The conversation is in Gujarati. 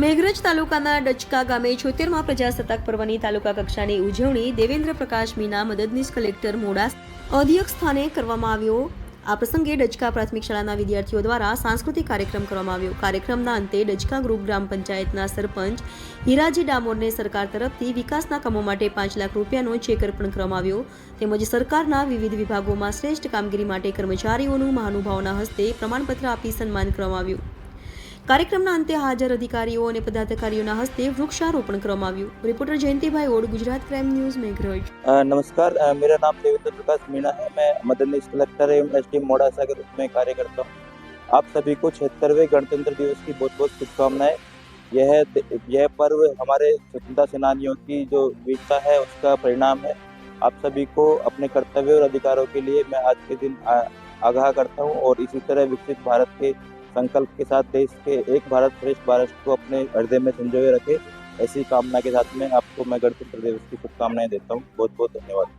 મેઘરજ તાલુકાના ડચકા ગામે 76મા પ્રજાસત્તાક પર્વની તાલુકા કક્ષાની ઉજવણી દેવેન્દ્ર પ્રકાશ મીના મદદનીશ કલેક્ટર મોડાસ અધ્યક્ષ સ્થાને કરવામાં આવ્યો। આ પ્રસંગે ડચકા પ્રાથમિક શાળાના વિદ્યાર્થીઓ દ્વારા સાંસ્કૃતિક કાર્યક્રમ કરવામાં આવ્યો। કાર્યક્રમના અંતે ડચકા ગ્રુપ ગ્રામ પંચાયતના સરપંચ હીરાજી ડામોરને સરકાર તરફથી વિકાસના કામો માટે 5 લાખ રૂપિયાનો ચેક અર્પણ કરવામાં આવ્યો તેમજ સરકારના વિવિધ વિભાગોમાં શ્રેષ્ઠ કામગીરી માટે કર્મચારીઓનું મહાનુભાવોના હસ્તે પ્રમાણપત્ર આપી સન્માન કરવામાં આવ્યું। कार्यक्रमના અંતે હાજર અધિકારીઓ અને પદાધિકારીઓના હસ્તે વૃક્ષારોપણ કરવામાં આવ્યું। Reporter Jayantibhai Od, Gujarat crime news, Meghraj. नमस्कार, मेरा नाम देवेंद्र प्रकाश मीणा है। मैं मददनीश कलेक्टर एवं एसडीएम मोडासा के रूप में कार्य करता हूँ। आप सभी को 76वें गणतंत्र दिवस की बहुत बहुत शुभकामनाएं। यह पर्व हमारे स्वतंत्रता सेनानियों की जो वीरता है उसका परिणाम है। आप सभी को अपने कर्तव्य और अधिकारों के लिए मैं आज के दिन आगाह करता हूँ और इसी तरह विकसित भारत के संकल्प के साथ देश के एक भारत श्रेष्ठ भारत को अपने हृदय में संजोए रखे, ऐसी कामना के साथ में आपको मैं गणतंत्र दिवस की शुभकामनाएं देता हूँ। बहुत बहुत धन्यवाद।